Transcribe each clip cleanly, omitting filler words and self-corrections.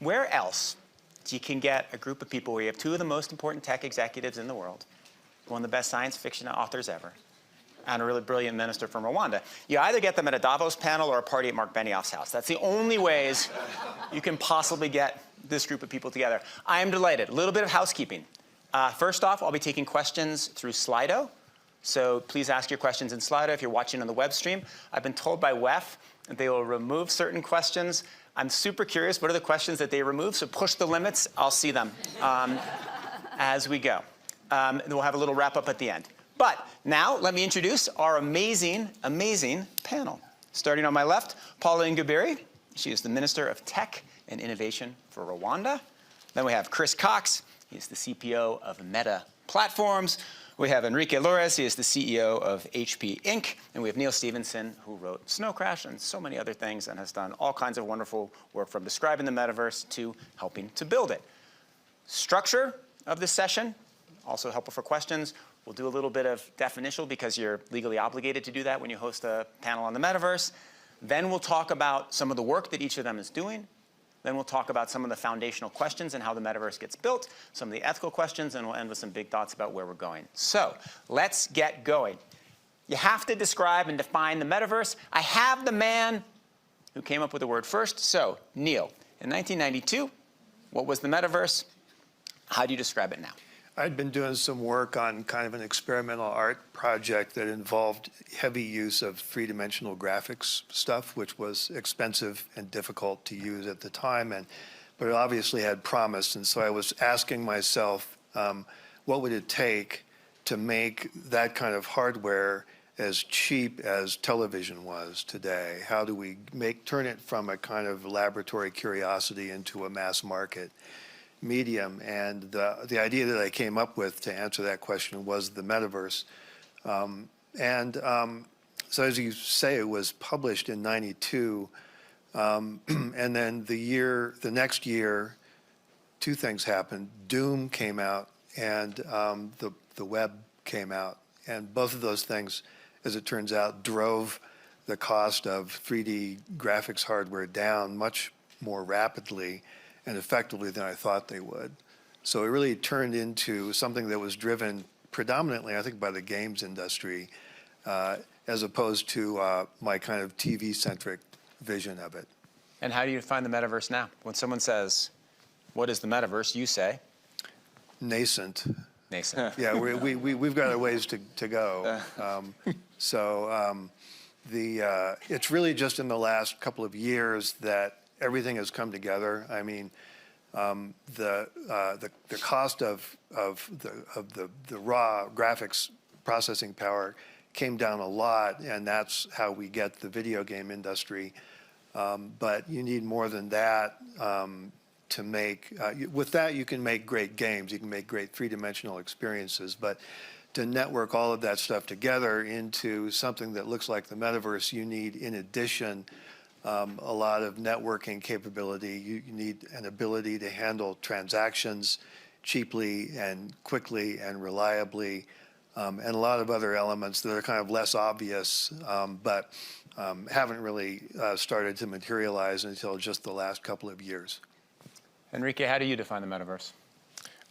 where else you can get a group of people where you have two of the most important tech executives in the world, one of the best science fiction authors ever, and a really brilliant minister from Rwanda. You either get them at a Davos panel or a party at Mark Benioff's house. That's the only ways you can possibly get this group of people together. I am delighted. A little bit of housekeeping. First off, I'll be taking questions through Slido. So please ask your questions in Slido if you're watching on the web stream. I've been told by WEF that they will remove certain questions. I'm super curious, what are the questions that they remove? So push the limits, I'll see them as we go. And we'll have a little wrap up at the end. But now let me introduce our amazing, amazing panel. Starting on my left, Paula Ingabire. She is the Minister of Tech and Innovation for Rwanda. Then we have Chris Cox. He's the CPO of Meta Platforms. We have Enrique Lores. He is the CEO of HP Inc. And we have Neal Stephenson, who wrote Snow Crash and so many other things and has done all kinds of wonderful work from describing the metaverse to helping to build it. Structure of this session, also helpful for questions. We'll do a little bit of definitional because you're legally obligated to do that when you host a panel on the metaverse. Then we'll talk about some of the work that each of them is doing. Then we'll talk about some of the foundational questions and how the metaverse gets built, some of the ethical questions, and we'll end with some big thoughts about where we're going. So let's get going. You have to describe and define the metaverse. I have the man who came up with the word first. So Neal, in 1992, what was the metaverse? How do you describe it now? I'd been doing some work on kind of an experimental art project that involved heavy use of three-dimensional graphics stuff, which was expensive and difficult to use at the time, but it obviously had promise. And so I was asking myself, what would it take to make that kind of hardware as cheap as television was today? How do we turn it from a kind of laboratory curiosity into a mass market medium? And the idea that I came up with to answer that question was the metaverse. So as you say, it was published in '92, and then the next year, two things happened. Doom came out, and the web came out, and both of those things, as it turns out, drove the cost of 3D graphics hardware down much more rapidly and effectively than I thought they would. So it really turned into something that was driven predominantly, I think, by the games industry, as opposed to my kind of TV-centric vision of it. And how do you define the metaverse now? When someone says, what is the metaverse, you say? Nascent. Nascent. Yeah, we've got a ways to go. It's really just in the last couple of years that everything has come together. I mean, the cost of the raw graphics processing power came down a lot, and that's how we get the video game industry. But you need more than that to make. With that, you can make great games. You can make great three-dimensional experiences. But to network all of that stuff together into something that looks like the metaverse, you need, in addition, a lot of networking capability. You need an ability to handle transactions cheaply and quickly and reliably, and a lot of other elements that are kind of less obvious, but haven't really started to materialize until just the last couple of years. Enrique, how do you define the metaverse?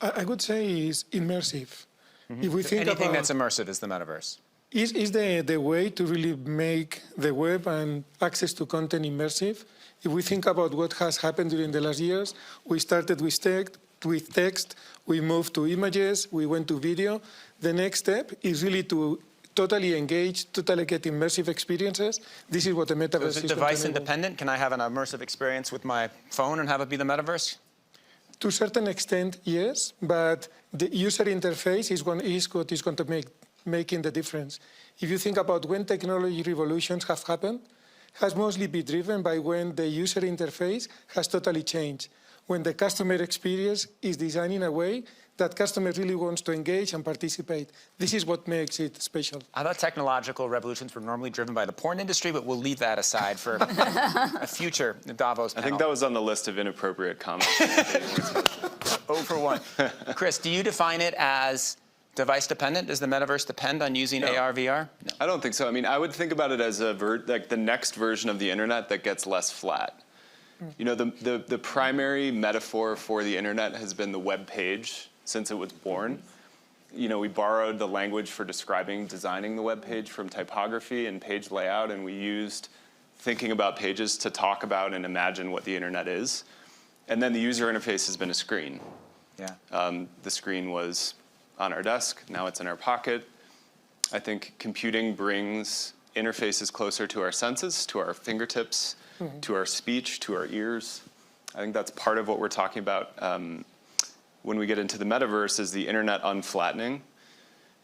I would say it's immersive. Mm-hmm. If we think anything about that's immersive is the metaverse. Is the way to really make the web and access to content immersive. If we think about what has happened during the last years, we started with text, we moved to images, we went to video. The next step is really to totally engage, totally get immersive experiences. This is what the metaverse is. Is it device independent? Can I have an immersive experience with my phone and have it be the metaverse? To a certain extent, yes, but the user interface is what is going to making the difference. If you think about when technology revolutions have happened, has mostly been driven by when the user interface has totally changed. When the customer experience is designed in a way that customer really wants to engage and participate. This is what makes it special. I thought technological revolutions were normally driven by the porn industry, but we'll leave that aside for a future Davos panel. I think that was on the list of inappropriate comments. 0 for 1. Chris, do you define it as device dependent? Does the metaverse depend on using AR, VR? No. I don't think so. I mean, I would think about it as like the next version of the internet that gets less flat. You know, the primary metaphor for the internet has been the web page since it was born. You know, we borrowed the language for describing, designing the web page from typography and page layout, and we used thinking about pages to talk about and imagine what the internet is. And then the user interface has been a screen. Yeah. The screen was on our desk, now it's in our pocket. I think computing brings interfaces closer to our senses, to our fingertips, to our speech, to our ears. I think that's part of what we're talking about when we get into the metaverse, is the internet unflattening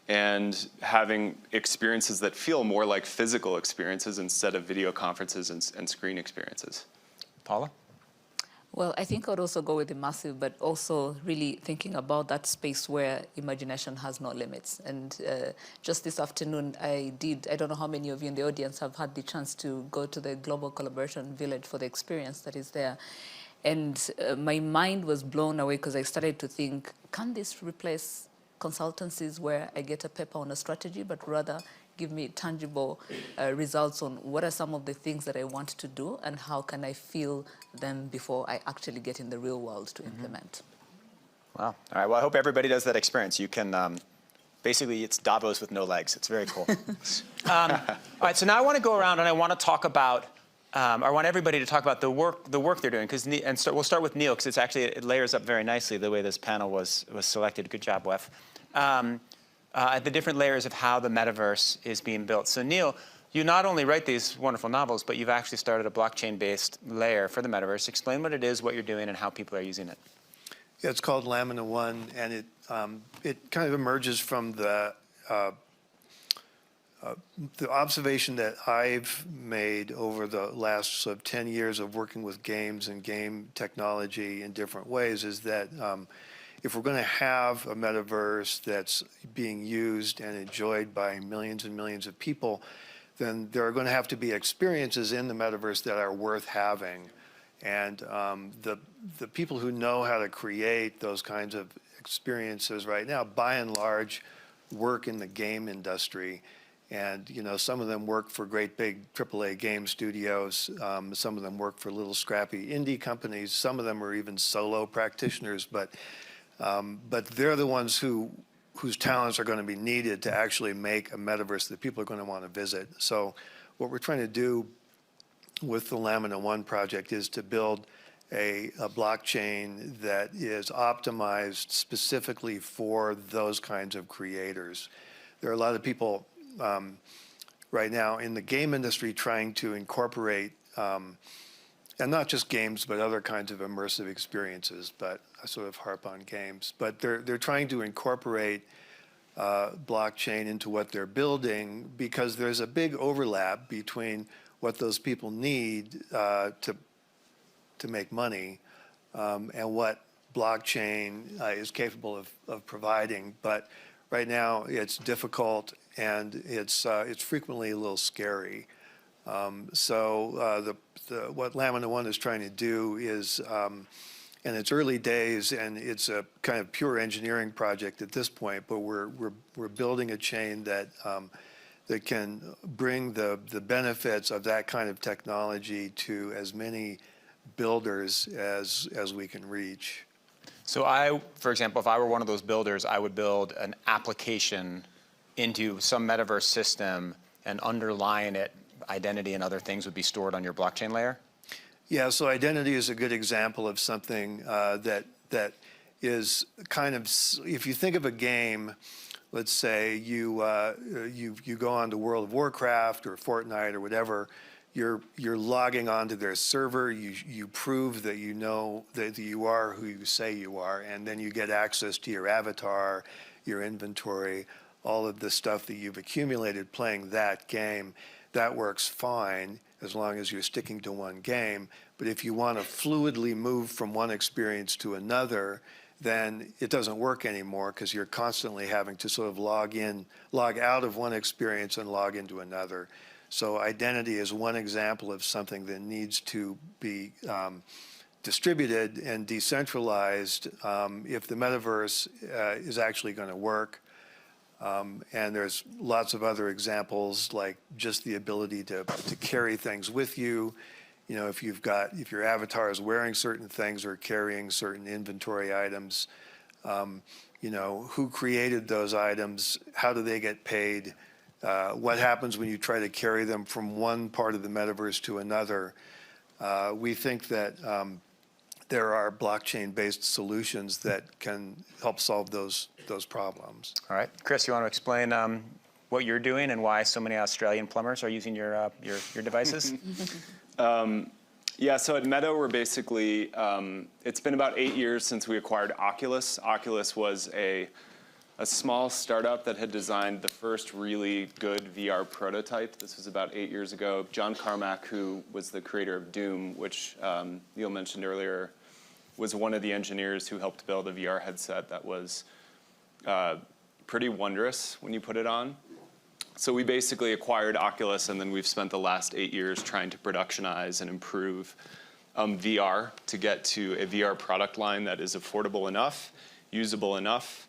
and having experiences that feel more like physical experiences instead of video conferences and screen experiences. Paula? Well, I think I would also go with immersive, but also really thinking about that space where imagination has no limits. And just this afternoon, I don't know how many of you in the audience have had the chance to go to the Global Collaboration Village for the experience that is there. And my mind was blown away because I started to think, can this replace consultancies where I get a paper on a strategy, but rather give me tangible results on what are some of the things that I want to do and how can I feel them before I actually get in the real world to implement. Wow. All right. Well, I hope everybody does that experience. You can, basically, it's Davos with no legs. It's very cool. All right. So now I want to go around and I want to talk about, I want everybody to talk about the work they're doing. We'll start with Neal because it layers up very nicely the way this panel was selected. Good job, Wef. The different layers of how the metaverse is being built. So Neal, you not only write these wonderful novels, but you've actually started a blockchain-based layer for the metaverse. Explain what it is, what you're doing, and how people are using it. Yeah, it's called Lamina One, and it kind of emerges from the observation that I've made over the last sort of 10 years of working with games and game technology in different ways is that if we're going to have a metaverse that's being used and enjoyed by millions and millions of people, then there are going to have to be experiences in the metaverse that are worth having. And the people who know how to create those kinds of experiences right now, by and large, work in the game industry. And, you know, some of them work for great big AAA game studios. Some of them work for little scrappy indie companies. Some of them are even solo practitioners. But they're the ones whose talents are going to be needed to actually make a metaverse that people are going to want to visit. So what we're trying to do with the Lamina One project is to build a blockchain that is optimized specifically for those kinds of creators. There are a lot of people right now in the game industry trying to incorporate, and not just games, but other kinds of immersive experiences, but I sort of harp on games. But they're trying to incorporate blockchain into what they're building because there's a big overlap between what those people need to make money and what blockchain is capable of providing. But right now it's difficult and it's frequently a little scary. What Lamina One is trying to do is, in its early days, and it's a kind of pure engineering project at this point, but we're building a chain that that can bring the benefits of that kind of technology to as many builders as we can reach. So for example, if I were one of those builders, I would build an application into some metaverse system and underlying it, identity and other things would be stored on your blockchain layer? Yeah, so identity is a good example of something that is kind of, if you think of a game, let's say you go on to World of Warcraft or Fortnite or whatever, you're logging onto their server, you prove that you know that you are who you say you are, and then you get access to your avatar, your inventory, all of the stuff that you've accumulated playing that game. That works fine as long as you're sticking to one game. But if you want to fluidly move from one experience to another, then it doesn't work anymore because you're constantly having to sort of log out of one experience and log into another. So identity is one example of something that needs to be distributed and decentralized if the metaverse is actually going to work. And there's lots of other examples, like just the ability to carry things with you if your avatar is wearing certain things or carrying certain inventory items, who created those items, how do they get paid, what happens when you try to carry them from one part of the metaverse to another. We think that there are blockchain-based solutions that can help solve those problems. All right. Chris, you want to explain what you're doing and why so many Australian plumbers are using your devices? Yeah, so at Meta, we're basically, it's been about 8 years since we acquired Oculus. Oculus was a small startup that had designed the first really good VR prototype. This was about 8 years ago. John Carmack, who was the creator of Doom, which Neal mentioned earlier, was one of the engineers who helped build a VR headset that was pretty wondrous when you put it on. So we basically acquired Oculus, and then we've spent the last 8 years trying to productionize and improve VR to get to a VR product line that is affordable enough, usable enough,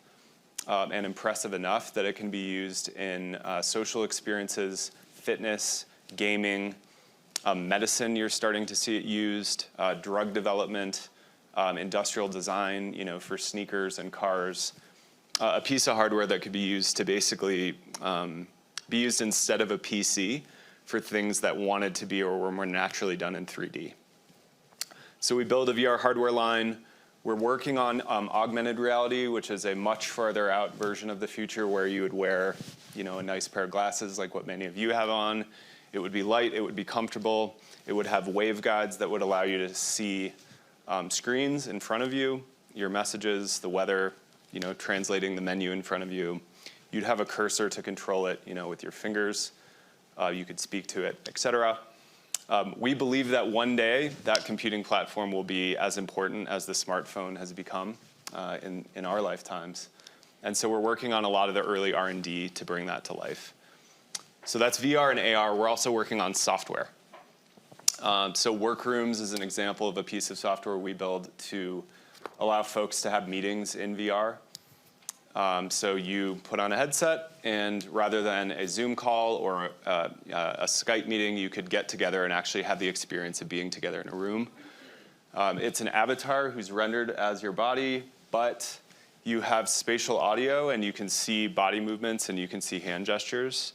and impressive enough that it can be used in social experiences, fitness, gaming, medicine. You're starting to see it used, drug development, industrial design, for sneakers and cars. A piece of hardware that could be used to basically be used instead of a PC for things that wanted to be or were more naturally done in 3D. So we build a VR hardware line. We're working on augmented reality, which is a much farther out version of the future where you would wear, a nice pair of glasses like what many of you have on. It would be light, it would be comfortable. It would have waveguides that would allow you to see screens in front of you, your messages, the weather, translating the menu in front of you. You'd have a cursor to control it, with your fingers. You could speak to it, et cetera. We believe that one day that computing platform will be as important as the smartphone has become in our lifetimes. And so we're working on a lot of the early R&D to bring that to life. So that's VR and AR. We're also working on software. So Workrooms is an example of a piece of software we build to allow folks to have meetings in VR. So you put on a headset, and rather than a Zoom call or a Skype meeting, you could get together and actually have the experience of being together in a room. It's an avatar who's rendered as your body, but you have spatial audio, and you can see body movements, and you can see hand gestures.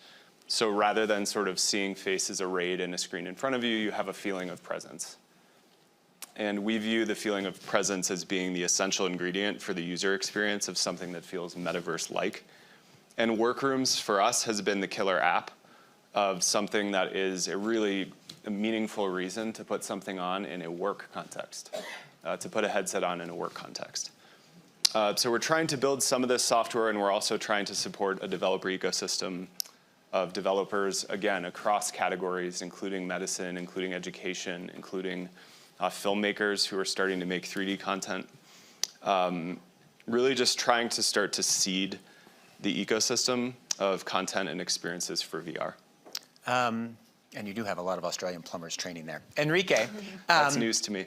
So rather than sort of seeing faces arrayed in a screen in front of you, you have a feeling of presence. And we view the feeling of presence as being the essential ingredient for the user experience of something that feels metaverse-like. And Workrooms, for us, has been the killer app of something that is a really meaningful reason to put something on in a work context, to put a headset on in a work context. So we're trying to build some of this software, and we're also trying to support a developer ecosystem of developers, again, across categories, including medicine, including education, including filmmakers who are starting to make 3D content. Really just trying to start to seed the ecosystem of content and experiences for VR. And you do have a lot of Australian plumbers training there. Enrique. That's news to me.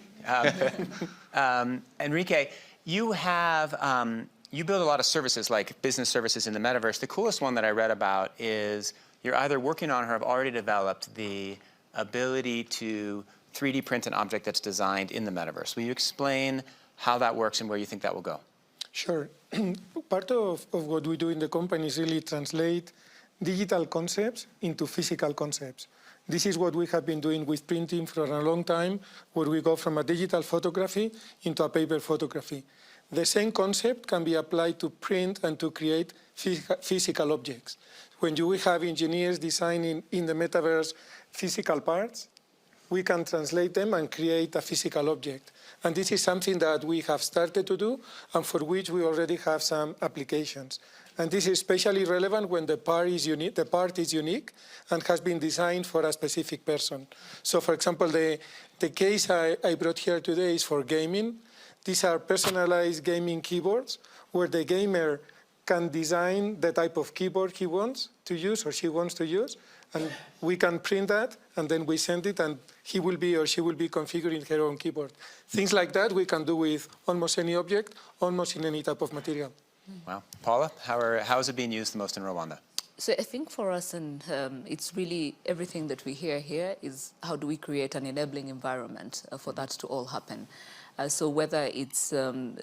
Enrique, you build a lot of services, like business services in the metaverse. The coolest one that I read about is you're either working on or have already developed the ability to 3D print an object that's designed in the metaverse. Will you explain how that works and where you think that will go? Sure. Part of what we do in the company is really translate digital concepts into physical concepts. This is what we have been doing with printing for a long time, where we go from a digital photography into a paper photography. The same concept can be applied to print and to create physical objects. When we have engineers designing in the metaverse physical parts, we can translate them and create a physical object. And this is something that we have started to do and for which we already have some applications. And this is especially relevant when the part is unique and has been designed for a specific person. So for example, the case I brought here today is for gaming. These are personalized gaming keyboards where the gamer can design the type of keyboard he wants to use or she wants to use. And we can print that, and then we send it, and he will be or she will be configuring her own keyboard. Things like that we can do with almost any object, almost in any type of material. Wow. Paula, how is it being used the most in Rwanda? So I think for us, and it's really everything that we hear here is how do we create an enabling environment for that to all happen. So whether it's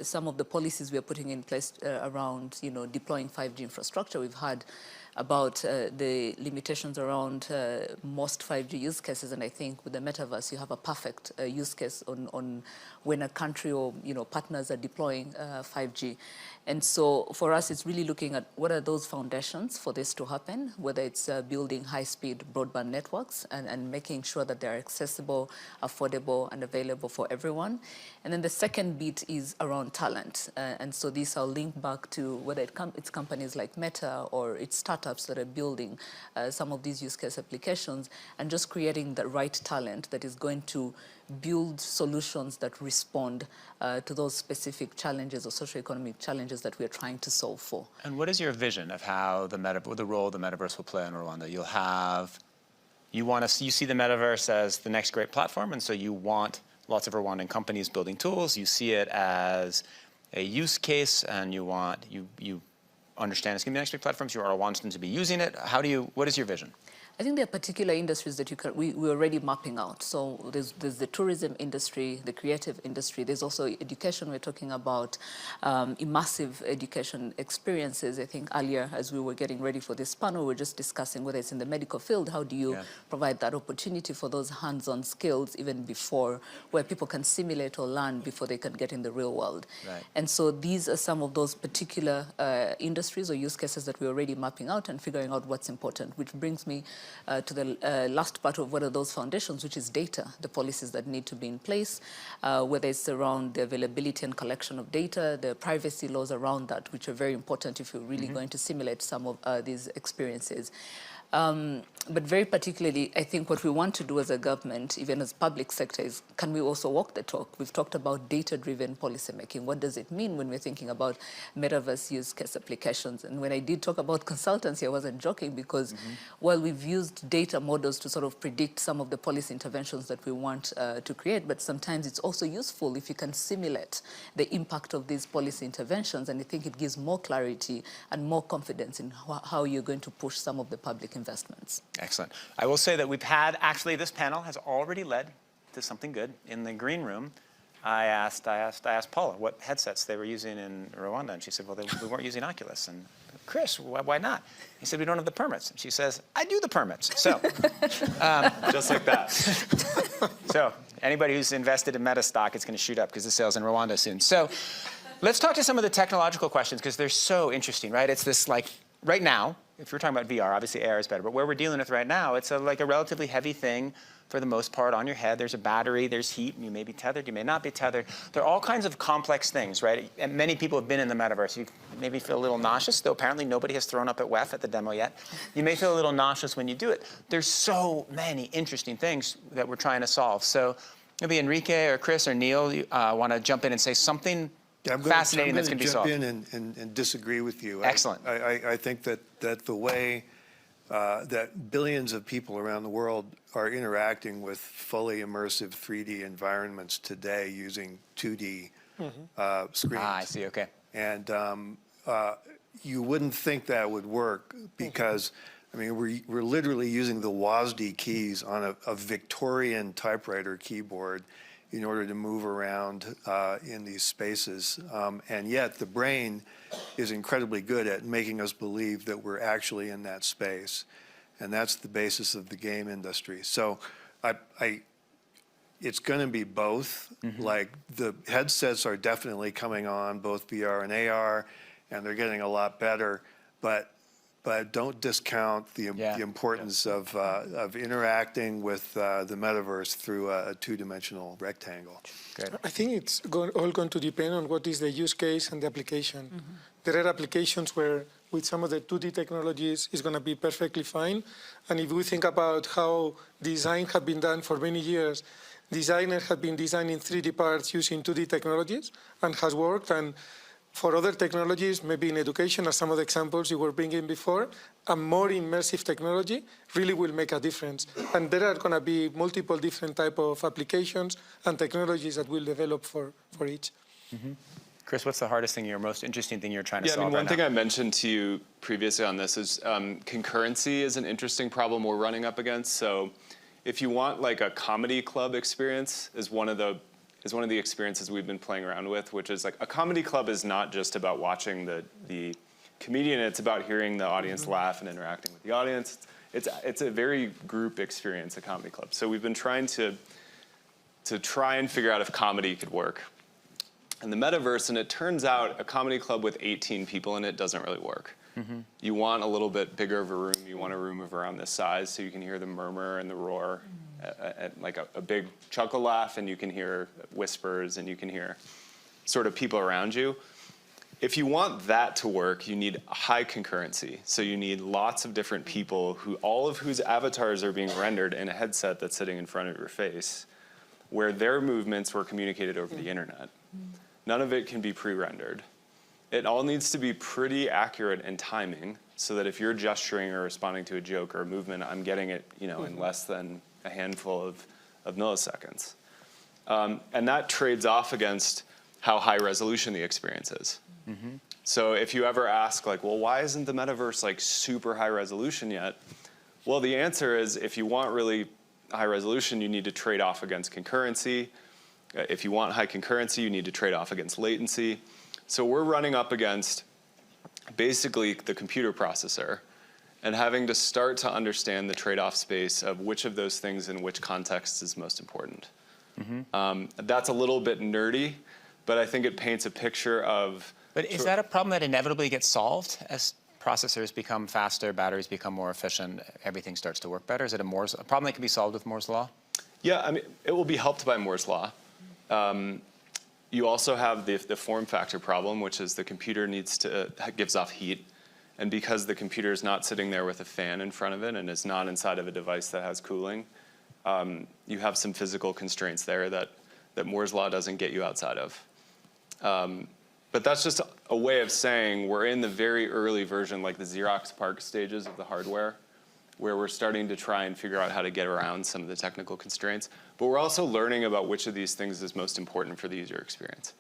some of the policies we are putting in place around, deploying 5G infrastructure, we've had about the limitations around most 5G use cases, and I think with the Metaverse you have a perfect use case on when a country or partners are deploying 5G. And so for us it's really looking at what are those foundations for this to happen, whether it's building high-speed broadband networks and making sure that they're accessible, affordable and available for everyone. And then the second bit is around talent, and so these are linked back to whether it's companies like Meta or it's startups that are building some of these use case applications, and just creating the right talent that is going to build solutions that respond to those specific challenges or socioeconomic challenges that we're trying to solve for. And what is your vision of how the role the Metaverse will play in Rwanda? You see the Metaverse as the next great platform, and so you want lots of Rwandan companies building tools. You see it as a use case, and you understand it's going to be the next big platforms. You want them to be using it. What is your vision? I think there are particular industries that we're already mapping out. So there's the tourism industry, the creative industry. There's also education. We're talking about immersive education experiences. I think earlier, as we were getting ready for this panel, we were just discussing whether it's in the medical field, how do you provide that opportunity for those hands-on skills even before, where people can simulate or learn before they can get in the real world. Right. And so these are some of those particular industries or use cases that we're already mapping out and figuring out what's important, which brings me to the last part of what are those foundations, which is data, the policies that need to be in place, whether it's around the availability and collection of data, the privacy laws around that, which are very important if you're really going to simulate some of these experiences. But very particularly, I think what we want to do as a government, even as public sector, is can we also walk the talk? We've talked about data-driven policymaking. What does it mean when we're thinking about Metaverse use case applications? And when I did talk about consultancy, I wasn't joking because while we've used data models to sort of predict some of the policy interventions that we want to create, but sometimes it's also useful if you can simulate the impact of these policy interventions, and I think it gives more clarity and more confidence in how you're going to push some of the public investments. Excellent. I will say that actually this panel has already led to something good. In the green room, I asked Paula what headsets they were using in Rwanda, and she said, well, we weren't using Oculus. And Chris, why not? He said, we don't have the permits. And she says, I do the permits. So, Just like that. so anybody who's invested in Meta stock, it's going to shoot up because the sale's in Rwanda soon. So let's talk to some of the technological questions because they're so interesting, right? It's this right now, if you're talking about VR, obviously AR is better, but where we're dealing with right now, it's like a relatively heavy thing for the most part on your head. There's a battery, there's heat, and you may be tethered, you may not be tethered. There are all kinds of complex things, right? And many people have been in the Metaverse. You maybe feel a little nauseous, though apparently nobody has thrown up at WEF at the demo yet. You may feel a little nauseous when you do it. There's so many interesting things that we're trying to solve. So maybe Enrique or Chris or Neal want to jump in and say something fascinating that's going to be solved. I'm going to jump in and disagree with you. Excellent. I think that the way that billions of people around the world are interacting with fully immersive 3D environments today using 2D screens. I see, okay. And you wouldn't think that would work because, I mean, we're literally using the WASD keys on a Victorian typewriter keyboard in order to move around in these spaces. And yet the brain is incredibly good at making us believe that we're actually in that space. And that's the basis of the game industry. So it's going to be both. Like the headsets are definitely coming on, both VR and AR, and they're getting a lot better. But don't discount the importance of interacting with the Metaverse through a two-dimensional rectangle. Good. I think it's all going to depend on what is the use case and the application. There are applications where with some of the 2D technologies it's going to be perfectly fine. And if we think about how design had been done for many years, designers have been designing 3D parts using 2D technologies and has worked. And for other technologies, maybe in education, as some of the examples you were bringing before, a more immersive technology really will make a difference. And there are going to be multiple different type of applications and technologies that will develop for each. Chris, what's the hardest thing, or most interesting thing you're trying to Yeah, I solve mean, one right thing now? I mentioned to you previously on this is concurrency is an interesting problem we're running up against. So if you want like a comedy club experience is one of the experiences we've been playing around with, which is like a comedy club is not just about watching the comedian, it's about hearing the audience laugh and interacting with the audience. It's a very group experience, a comedy club. So we've been trying to try and figure out if comedy could work in the metaverse, and it turns out a comedy club with 18 people in it doesn't really work. You want a little bit bigger of a room. You want a room of around this size so you can hear the murmur and the roar, like a big chuckle laugh, and you can hear whispers, and you can hear sort of people around you. If you want that to work, you need high concurrency. So you need lots of different people all of whose avatars are being rendered in a headset that's sitting in front of your face, where their movements were communicated over the internet. None of it can be pre-rendered. It all needs to be pretty accurate in timing, so that if you're gesturing or responding to a joke or a movement, I'm getting it, in less than a handful of milliseconds. And that trades off against how high resolution the experience is. So if you ever ask, like, well, why isn't the metaverse like super high resolution yet? Well, the answer is if you want really high resolution, you need to trade off against concurrency. If you want high concurrency, you need to trade off against latency. So we're running up against basically the computer processor and having to start to understand the trade-off space of which of those things in which context is most important. That's a little bit nerdy, but I think it paints a picture of... But is that a problem that inevitably gets solved as processors become faster, batteries become more efficient, everything starts to work better? Is it a problem that can be solved with Moore's law? Yeah, I mean, it will be helped by Moore's law. You also have the form factor problem, which is the computer gives off heat. And because the computer is not sitting there with a fan in front of it and is not inside of a device that has cooling, you have some physical constraints there that Moore's law doesn't get you outside of. But that's just a way of saying we're in the very early version, like the Xerox PARC stages of the hardware, where we're starting to try and figure out how to get around some of the technical constraints. But we're also learning about which of these things is most important for the user experience.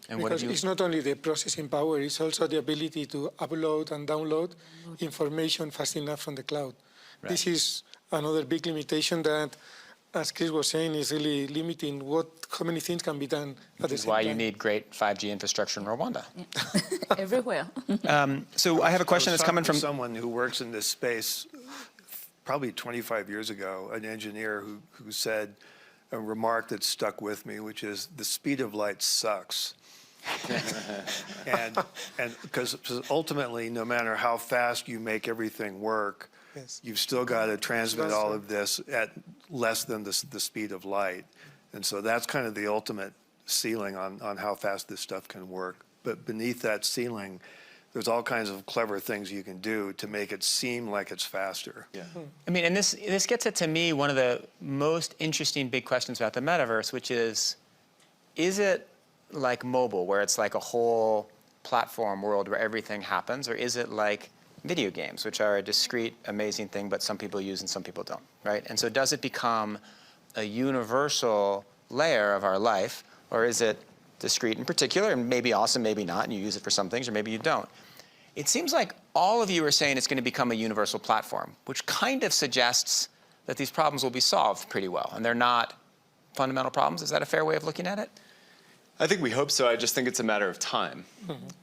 And Because it's not only the processing power, it's also the ability to upload and download information fast enough from the cloud. Right. This is another big limitation that, as Chris was saying, is really limiting how many things can be done at the This is same why time. you need great 5G infrastructure in Rwanda. Everywhere. So I have a question that's coming from... someone who works in this space probably 25 years ago, an engineer who said a remark that stuck with me, which is, the speed of light sucks. and because ultimately, no matter how fast you make everything work, Yes. you've still got to transmit all of this at less than the speed of light. And so that's kind of the ultimate ceiling on how fast this stuff can work. But beneath that ceiling, there's all kinds of clever things you can do to make it seem like it's faster. Yeah. I mean, and this gets at, to me, one of the most interesting big questions about the metaverse, which is it like mobile, where it's like a whole platform world where everything happens, or is it like video games, which are a discrete, amazing thing, but some people use and some people don't, right? And so does it become a universal layer of our life, or is it discrete in particular, and maybe awesome, maybe not, and you use it for some things, or maybe you don't? It seems like all of you are saying it's going to become a universal platform, which kind of suggests that these problems will be solved pretty well, and they're not fundamental problems. Is that a fair way of looking at it? I think we hope so. I just think it's a matter of time.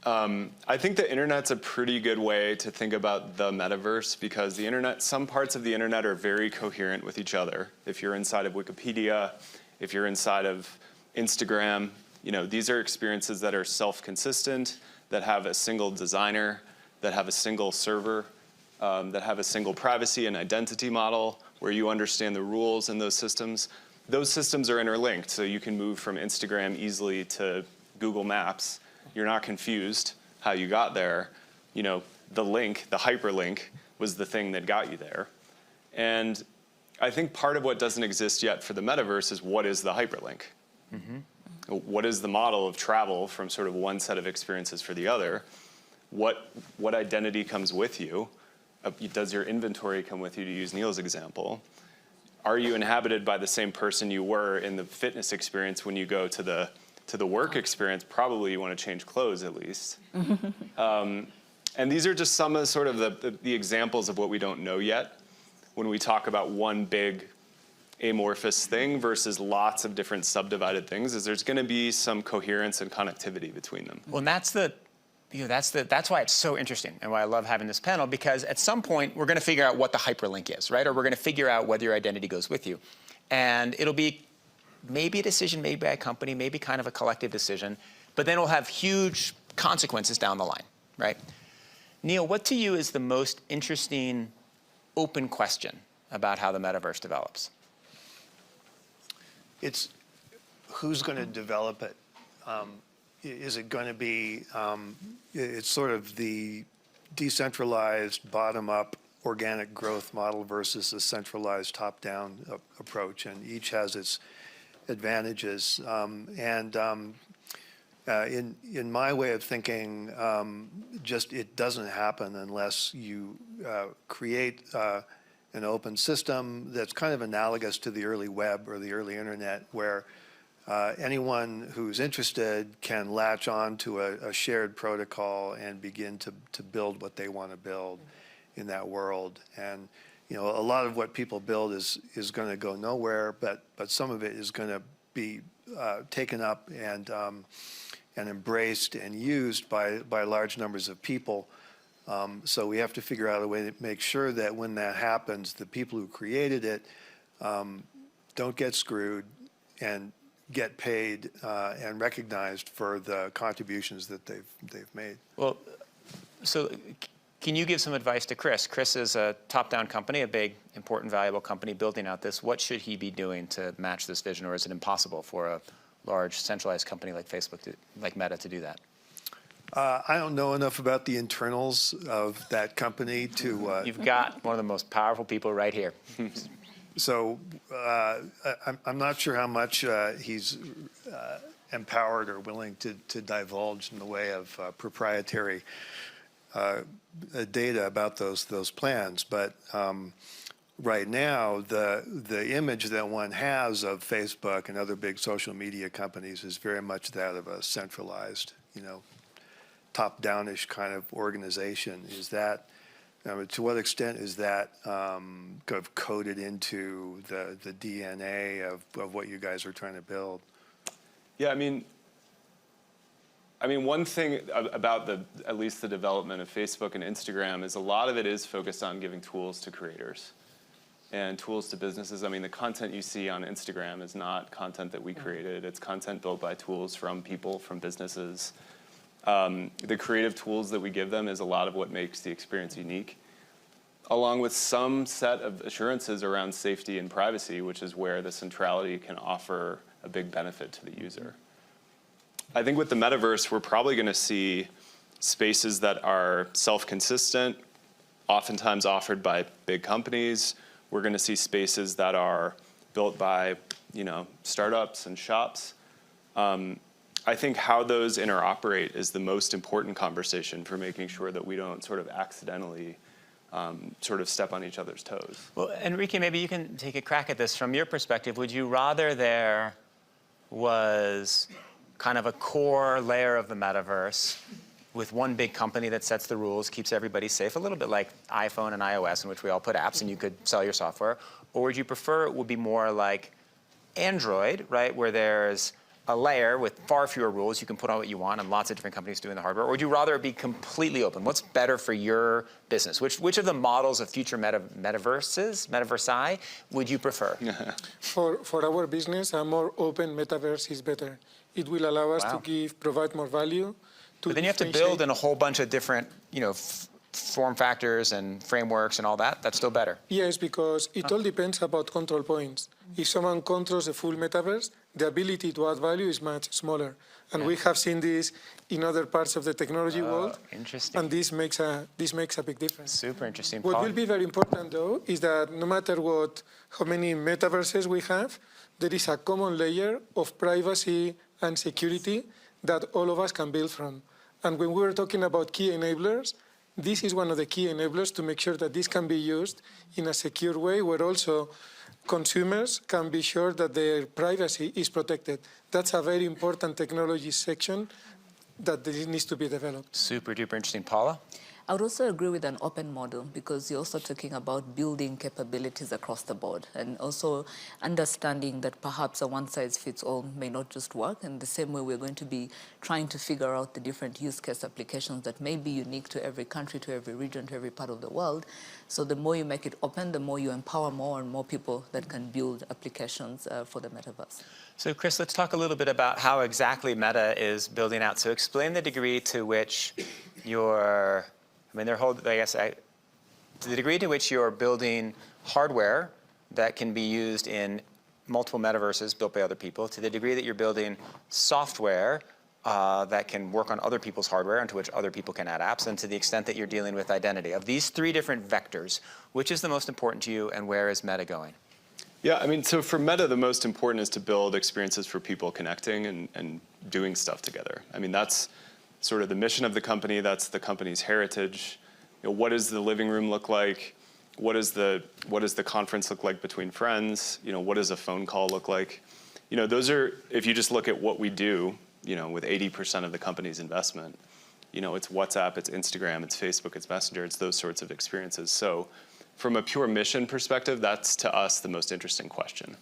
I think the internet's a pretty good way to think about the metaverse, because the internet, some parts of the internet are very coherent with each other. If you're inside of Wikipedia, if you're inside of Instagram, these are experiences that are self-consistent, that have a single designer, that have a single server, that have a single privacy and identity model, where you understand the rules in those systems. Those systems are interlinked, so you can move from Instagram easily to Google Maps. You're not confused how you got there. The link, the hyperlink, was the thing that got you there. And I think part of what doesn't exist yet for the metaverse is, what is the hyperlink? What is the model of travel from sort of one set of experiences for the other? What identity comes with you? Does your inventory come with you, to use Neal's example? Are you inhabited by the same person you were in the fitness experience when you go to the to the work experience, probably you want to change clothes at least. And these are just some of sort of the examples of what we don't know yet when we talk about one big amorphous thing versus lots of different subdivided things, is there's going to be some coherence and connectivity between them. Well, and that's why it's so interesting and why I love having this panel, because at some point we're going to figure out what the hyperlink is, right? Or we're going to figure out whether your identity goes with you. And it'll be maybe a decision made by a company, maybe kind of a collective decision, but then it'll have huge consequences down the line, right? Neal, what to you is the most interesting open question about how the metaverse develops? It's who's going to develop it. Is it going to be, it's sort of the decentralized, bottom-up, organic growth model versus a centralized top-down approach, and each has its advantages. In my way of thinking, just it doesn't happen unless you create an open system that's kind of analogous to the early web or the early internet, where anyone who's interested can latch on to a shared protocol and begin to build what they want to build in that world. And a lot of what people build is going to go nowhere, but some of it is going to be taken up and embraced and used by large numbers of people. So we have to figure out a way to make sure that when that happens, the people who created it don't get screwed and get paid and recognized for the contributions that they've made. Well, so can you give some advice to Chris? Chris is a top-down company, a big, important, valuable company building out this. What should he be doing to match this vision, or is it impossible for a large centralized company like Facebook, like Meta, to do that? I don't know enough about the internals of that company to... You've got one of the most powerful people right here. So I'm not sure how much he's empowered or willing to divulge in the way of proprietary data about those plans. But right now, the image that one has of Facebook and other big social media companies is very much that of a centralized, top-downish kind of organization. Is that, to what extent is that kind of coded into the DNA of what you guys are trying to build? Yeah, I mean, one thing about at least the development of Facebook and Instagram is a lot of it is focused on giving tools to creators and tools to businesses. I mean, the content you see on Instagram is not content that we created. It's content built by tools from people, from businesses. The creative tools that we give them is a lot of what makes the experience unique, along with some set of assurances around safety and privacy, which is where the centrality can offer a big benefit to the user. I think with the metaverse, we're probably going to see spaces that are self-consistent, oftentimes offered by big companies. We're going to see spaces that are built by, startups and shops. I think how those interoperate is the most important conversation for making sure that we don't sort of accidentally sort of step on each other's toes. Well, Enrique, maybe you can take a crack at this from your perspective. Would you rather there was kind of a core layer of the metaverse with one big company that sets the rules, keeps everybody safe, a little bit like iPhone and iOS, in which we all put apps and you could sell your software? Or would you prefer it would be more like Android, right, where there's a layer with far fewer rules, you can put on what you want, and lots of different companies doing the hardware? Or would you rather it be completely open? What's better for your business? Which of the models of future metaversi, would you prefer? For our business, a more open metaverse is better. It will allow us to provide more value. But then you have to build in a whole bunch of different, form factors and frameworks and all that. That's still better. Yes, because it all depends about control points. If someone controls the full metaverse, the ability to add value is much smaller. And we have seen this in other parts of the technology world. Interesting. And this makes a big difference. Super interesting. What Paula? will be very important, though, is that no matter how many metaverses we have, there is a common layer of privacy and security that all of us can build from. And when we were talking about key enablers, this is one of the key enablers to make sure that this can be used in a secure way, where also consumers can be sure that their privacy is protected. That's a very important technology section that needs to be developed. Super duper interesting. Paula? I would also agree with an open model because you're also talking about building capabilities across the board and also understanding that perhaps a one-size-fits-all may not just work. And the same way we're going to be trying to figure out the different use case applications that may be unique to every country, to every region, to every part of the world. So the more you make it open, the more you empower more and more people that can build applications for the metaverse. So Chris, let's talk a little bit about how exactly Meta is building out. So explain the degree to which you're, to the degree to which you're building hardware that can be used in multiple metaverses built by other people, to the degree that you're building software that can work on other people's hardware and to which other people can add apps, and to the extent that you're dealing with identity. Of these three different vectors, which is the most important to you and where is Meta going? Yeah, I mean, so for Meta, the most important is to build experiences for people connecting and doing stuff together. I mean, that's sort of the mission of the company. That's the company's heritage. You know, what does the living room look like? What does the conference look like between friends? You know, what does a phone call look like? You know, those are, if you just look at what we do, you know, with 80% of the company's investment, you know, it's WhatsApp, it's Instagram, it's Facebook, it's Messenger, it's those sorts of experiences. So from a pure mission perspective, that's to us the most interesting question.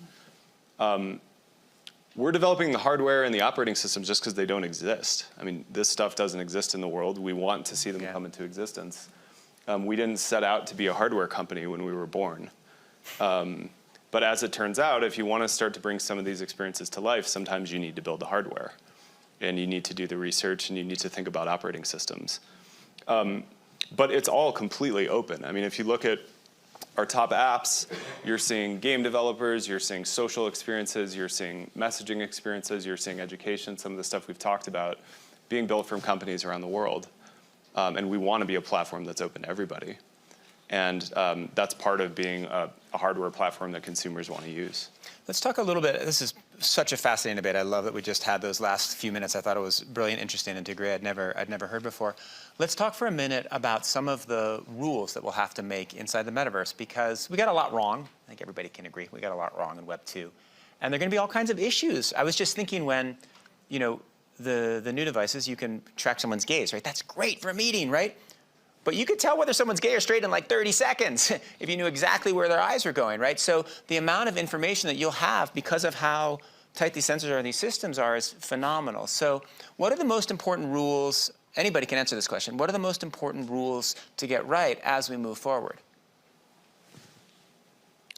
We're developing the hardware and the operating systems just because they don't exist. I mean, this stuff doesn't exist in the world. We want to see them come into existence. We didn't set out to be a hardware company when we were born. But as it turns out, if you want to start to bring some of these experiences to life, sometimes you need to build the hardware. And you need to do the research, and you need to think about operating systems. But it's all completely open. I mean, if you look at our top apps, you're seeing game developers, you're seeing social experiences, you're seeing messaging experiences, you're seeing education, some of the stuff we've talked about being built from companies around the world. And we want to be a platform that's open to everybody. And that's part of being a hardware platform that consumers want to use. Let's talk a little bit, this is such a fascinating debate. I love that we just had those last few minutes. I thought it was brilliant, interesting, and a degree I'd never heard before. Let's talk for a minute about some of the rules that we'll have to make inside the metaverse, because we got a lot wrong. I think everybody can agree. We got a lot wrong in Web 2. And there are going to be all kinds of issues. I was just thinking when, you know, the new devices, you can track someone's gaze, right? That's great for a meeting, right? But you could tell whether someone's gay or straight in like 30 seconds if you knew exactly where their eyes were going, right? So the amount of information that you'll have because of how tight these sensors are and these systems are is phenomenal. So what are the most important rules? Anybody can answer this question. What are the most important rules to get right as we move forward?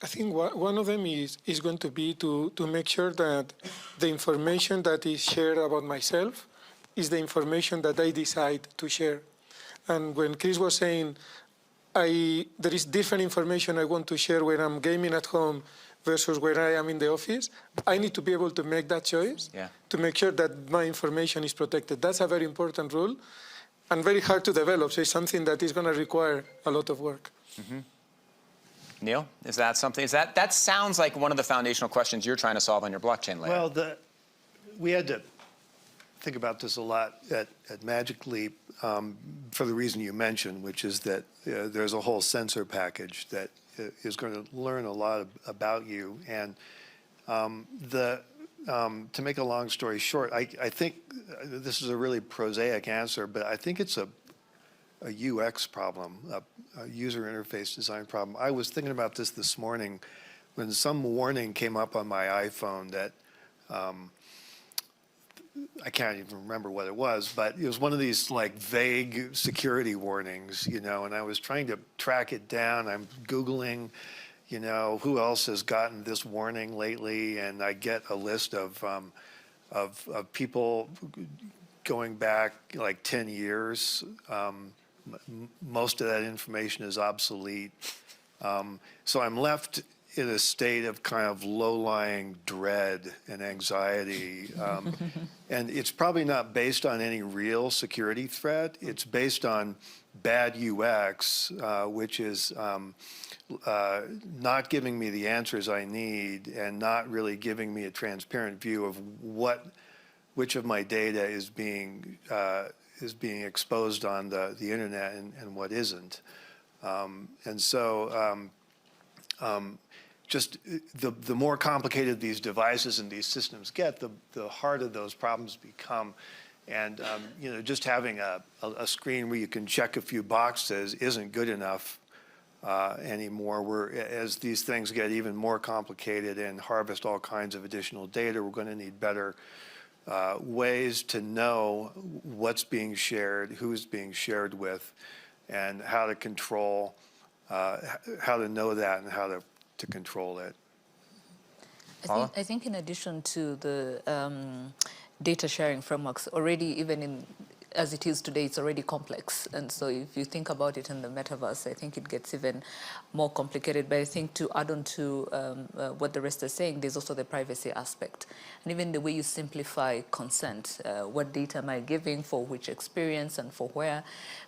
I think one of them is going to be to make sure that the information that is shared about myself is the information that I decide to share. And when Chris was saying, there is different information I want to share when I'm gaming at home versus when I am in the office, I need to be able to make that choice to make sure that my information is protected. That's a very important rule and very hard to develop. So it's something that is going to require a lot of work. Mm-hmm. Neal, is that something? That sounds like one of the foundational questions you're trying to solve on your blockchain layer. Well, we had to think about this a lot at Magic Leap for the reason you mentioned, which is that there's a whole sensor package that is going to learn a lot about you. And to make a long story short, I think this is a really prosaic answer, but I think it's a UX problem, a user interface design problem. I was thinking about this morning when some warning came up on my iPhone that I can't even remember what it was, but it was one of these like vague security warnings, you know, and I was trying to track it down. I'm Googling, you know, who else has gotten this warning lately, and I get a list of people going back like 10 years. Most of that information is obsolete. So I'm left in a state of kind of low-lying dread and anxiety. And it's probably not based on any real security threat. It's based on bad UX, which is not giving me the answers I need and not really giving me a transparent view of which of my data is being exposed on the internet and what isn't. And so just the more complicated these devices and these systems get, the harder those problems become. And just having a screen where you can check a few boxes isn't good enough anymore. As these things get even more complicated and harvest all kinds of additional data, we're going to need better ways to know what's being shared, who's being shared with, and how to control, how to know that and how to control it. I think in addition to the data sharing frameworks, already even as it is today, it's already complex. And so if you think about it in the metaverse, I think it gets even more complicated. But I think to add on to what the rest are saying, there's also the privacy aspect. And even the way you simplify consent, what data am I giving for which experience and for where?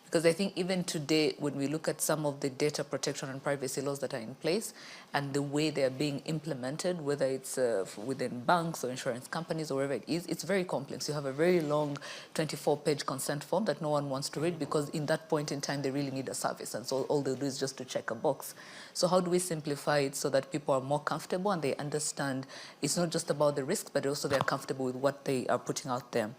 Because I think even today, when we look at some of the data protection and privacy laws that are in place and the way they're being implemented, whether it's within banks or insurance companies or wherever it is, it's very complex. You have a very long 24-page consent form that no one wants to read because in that point in time, they really need a service. And so all they'll do is just to check a box. So how do we simplify it so that people are more comfortable and they understand it's not just about the risks, but also they're comfortable with what they are putting out there?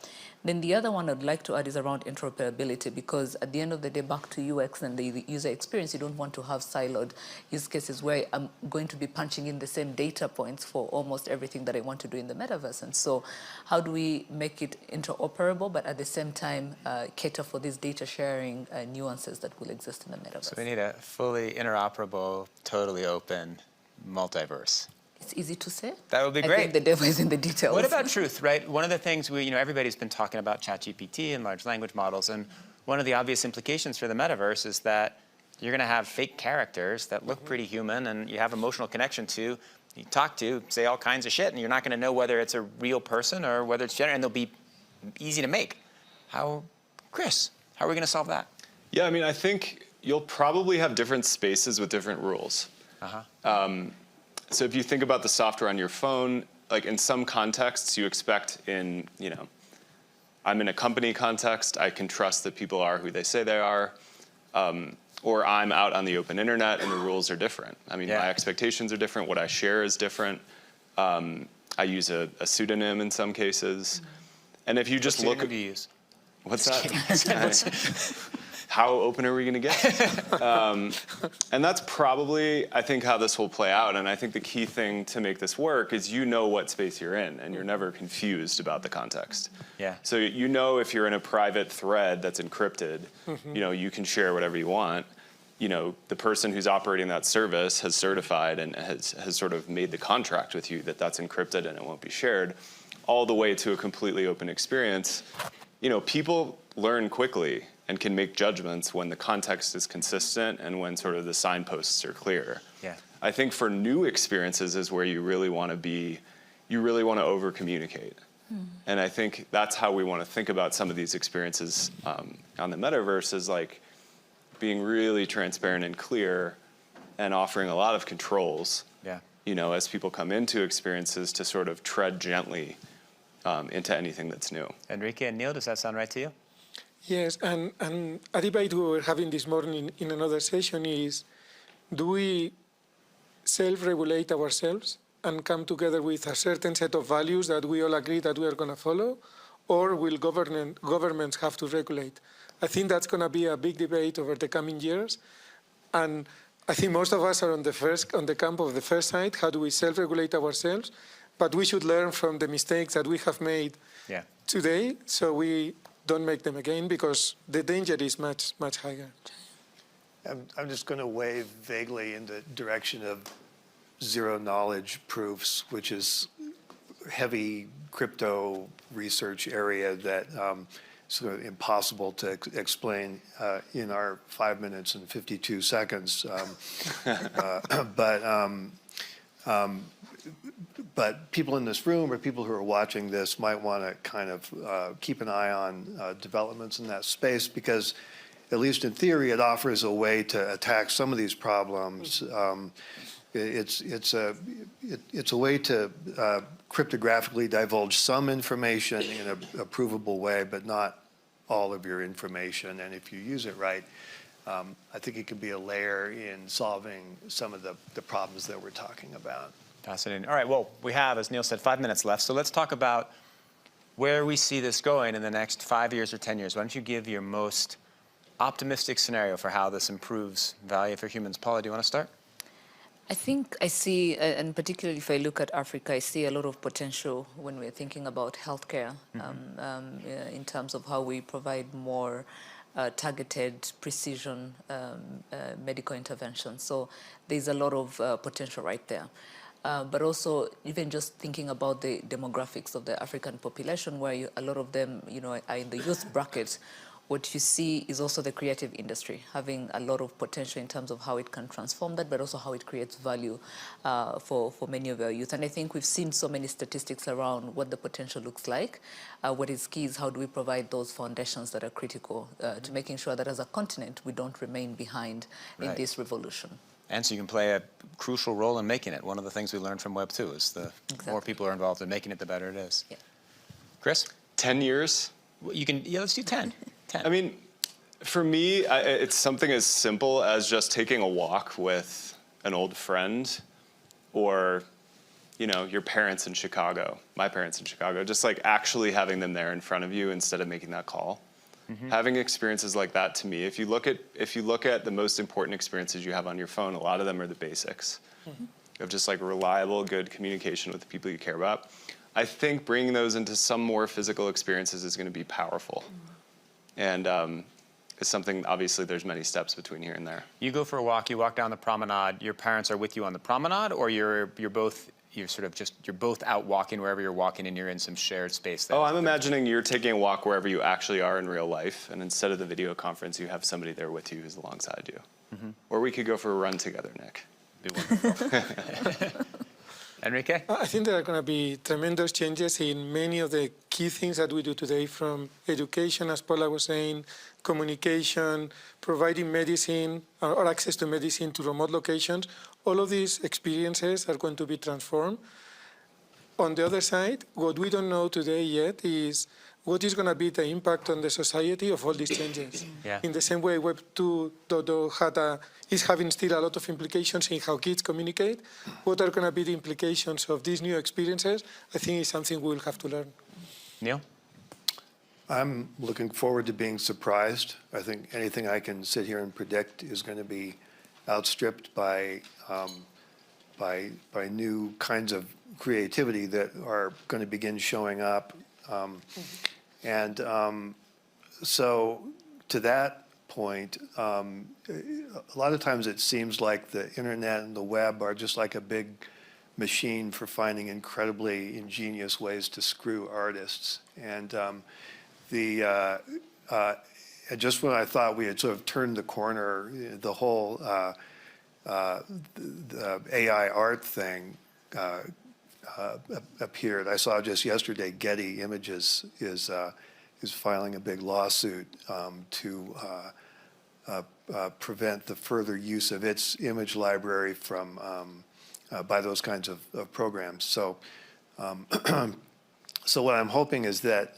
Then the other one I'd like to add is around interoperability, because at the end of the day, back to UX and the user experience, you don't want to have siloed use cases where I'm going to be punching in the same data points for almost everything that I want to do in the metaverse. And so how do we make it interoperable, but at the same time cater for these data sharing nuances that will exist in the metaverse? So we need a fully interoperable, totally open multiverse. It's easy to say. That would be I great. think the devil is in the details. What about truth, right? One of the things everybody's been talking about ChatGPT and large language models, and one of the obvious implications for the metaverse is that you're going to have fake characters that look pretty human and you have emotional connection to, you talk to, say all kinds of shit, and you're not going to know whether it's a real person or whether it's generated, and they'll be easy to make. Chris, how are we going to solve that? Yeah, I mean, I think you'll probably have different spaces with different rules. So if you think about the software on your phone, like in some contexts you expect I'm in a company context, I can trust that people are who they say they are, or I'm out on the open internet and the rules are different. I mean, my expectations are different, what I share is different. I use a pseudonym in some cases. And if you just look at... What do you use? What's that? How open are we going to get? And that's probably, I think, how this will play out. And I think the key thing to make this work is what space you're in, and you're never confused about the context. Yeah. So if you're in a private thread that's encrypted, you can share whatever you want. The person who's operating that service has certified and has sort of made the contract with you that that's encrypted and it won't be shared, all the way to a completely open experience. People learn quickly and can make judgments when the context is consistent and when sort of the signposts are clear. Yeah. I think for new experiences is where you really want to over-communicate. And I think that's how we want to think about some of these experiences on the metaverse, is like being really transparent and clear and offering a lot of controls, as people come into experiences to sort of tread gently into anything that's new. Enrique and Neal, does that sound right to you? Yes, and a debate we were having this morning in another session is, do we self-regulate ourselves and come together with a certain set of values that we all agree that we are going to follow, or will governments have to regulate? I think that's going to be a big debate over the coming years, and I think most of us are on the camp of the first side. How do we self-regulate ourselves? But we should learn from the mistakes that we have made today, so we don't make them again, because the danger is much, much higher. I'm just going to wave vaguely in the direction of zero-knowledge proofs, which is heavy crypto research area that sort of impossible to explain in our 5 minutes and 52 seconds. But people in this room or people who are watching this might want to kind of keep an eye on developments in that space, because at least in theory, it offers a way to attack some of these problems. It's a way to cryptographically divulge some information in a provable way, but not all of your information. And if you use it right, I think it could be a layer in solving some of the problems that we're talking about. Fascinating. All right, well, we have, as Neal said, 5 minutes left. So let's talk about where we see this going in the next 5 years or 10 years. Why don't you give your most optimistic scenario for how this improves value for humans? Paula, do you want to start? I think I see, and particularly if I look at Africa, I see a lot of potential when we're thinking about healthcare in terms of how we provide more targeted precision medical intervention. So there's a lot of potential right there. But also even just thinking about the demographics of the African population, where a lot of them, are in the youth bracket. What you see is also the creative industry having a lot of potential in terms of how it can transform that, but also how it creates value for many of our youth. And I think we've seen so many statistics around what the potential looks like. What is key is how do we provide those foundations that are critical to making sure that as a continent, we don't remain behind in this revolution. And so you can play a crucial role in making it. One of the things we learned from Web 2 is the more people are involved in making it, the better it is. Yeah. Chris? 10 years? You can, let's do 10. 10. I mean, for me, it's something as simple as just taking a walk with an old friend or, your parents in Chicago, my parents in Chicago, just like actually having them there in front of you instead of making that call. Having experiences like that, to me, if you look at the most important experiences you have on your phone, a lot of them are the basics of just like reliable, good communication with the people you care about. I think bringing those into some more physical experiences is going to be powerful. And it's something, obviously, there's many steps between here and there. You go for a walk, you walk down the promenade, your parents are with you on the promenade, or you're both out walking wherever you're walking and you're in some shared space there? Oh, I'm imagining you're taking a walk wherever you actually are in real life, and instead of the video conference, you have somebody there with you who's alongside you. Or we could go for a run together, Nick. Be wonderful. Enrique? I think there are going to be tremendous changes in many of the key things that we do today, from education, as Paula was saying, communication, providing medicine or access to medicine to remote locations. All of these experiences are going to be transformed. On the other side, what we don't know today yet is what is going to be the impact on the society of all these changes. In the same way Web 2.0 is having still a lot of implications in how kids communicate, what are going to be the implications of these new experiences, I think is something we'll have to learn. Neal? I'm looking forward to being surprised. I think anything I can sit here and predict is going to be outstripped by new kinds of creativity that are going to begin showing up. So to that point, a lot of times it seems like the internet and the web are just like a big machine for finding incredibly ingenious ways to screw artists. And just when I thought we had sort of turned the corner, the whole the AI art thing appeared. I saw just yesterday Getty Images is filing a big lawsuit to prevent the further use of its image library from by those kinds of programs. So, so what I'm hoping is that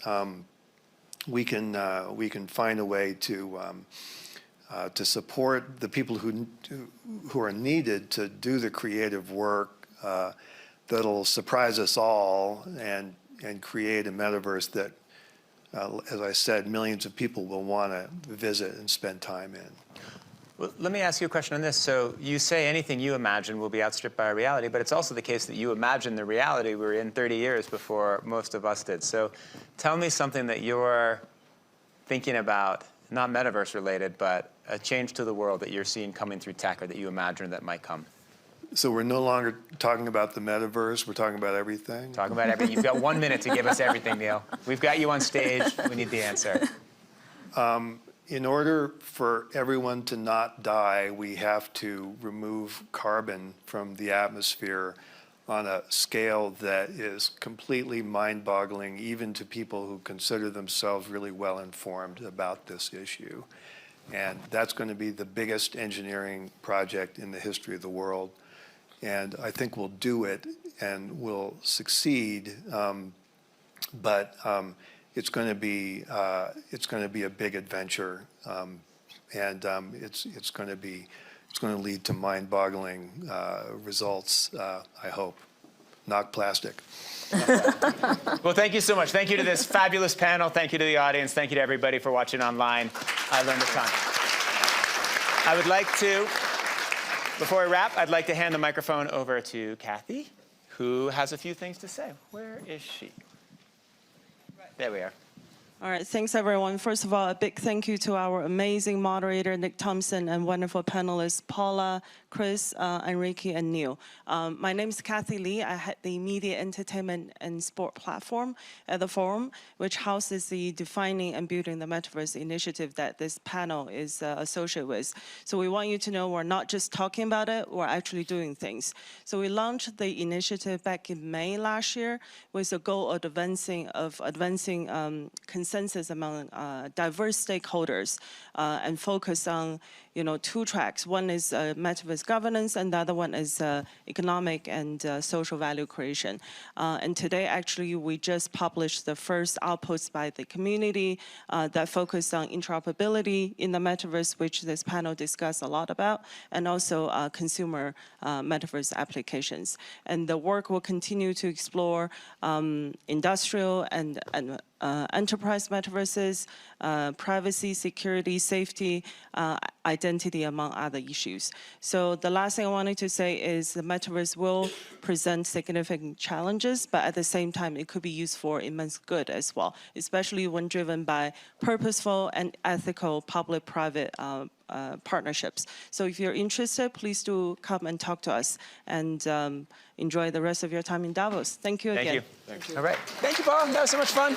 we can find a way to support the people who are needed to do the creative work that'll surprise us all and create a metaverse that, as I said, millions of people will want to visit and spend time in. Well, let me ask you a question on this. So you say anything you imagine will be outstripped by reality, but it's also the case that you imagine the reality we're in 30 years before most of us did. So tell me something that you're thinking about, not metaverse related, but a change to the world that you're seeing coming through tech or that you imagine that might come. So we're no longer talking about the metaverse, we're talking about everything? Talking about everything. You've got 1 minute to give us everything, Neal. We've got you on stage. We need the answer. In order for everyone to not die, we have to remove carbon from the atmosphere on a scale that is completely mind-boggling, even to people who consider themselves really well-informed about this issue. And that's going to be the biggest engineering project in the history of the world. And I think we'll do it and we'll succeed, but it's going to be a big adventure, And it's going to lead to mind-boggling results, I hope. Not plastic. Well, thank you so much. Thank you to this fabulous panel. Thank you to the audience. Thank you to everybody for watching online. I learned a ton. I would like to, before I wrap, I'd like to hand the microphone over to Cathy, who has a few things to say. Where is she? There we are. All right, thanks everyone. First of all, a big thank you to our amazing moderator, Nick Thompson, and wonderful panelists, Paula, Chris, Enrique, and Neal. My name is Cathy Lee. I head the Media, Entertainment, and Sport platform at the forum, which houses the Defining and Building the Metaverse initiative that this panel is associated with. So we want you to know we're not just talking about it, we're actually doing things. So we launched the initiative back in May last year with the goal of advancing consensus among diverse stakeholders and focus on two tracks. One is metaverse governance, and the other one is economic and social value creation. And today, actually, we just published the first outputs by the community that focus on interoperability in the metaverse, which this panel discussed a lot about, and also consumer metaverse applications. And the work will continue to explore industrial and enterprise metaverses, privacy, security, safety, identity, among other issues. So the last thing I wanted to say is the metaverse will present significant challenges, but at the same time, it could be used for immense good as well, especially when driven by purposeful and ethical public-private partnerships. So if you're interested, please do come and talk to us, and enjoy the rest of your time in Davos. Thank you again. Thank you. All right. Thank you, Paul. That was so much fun.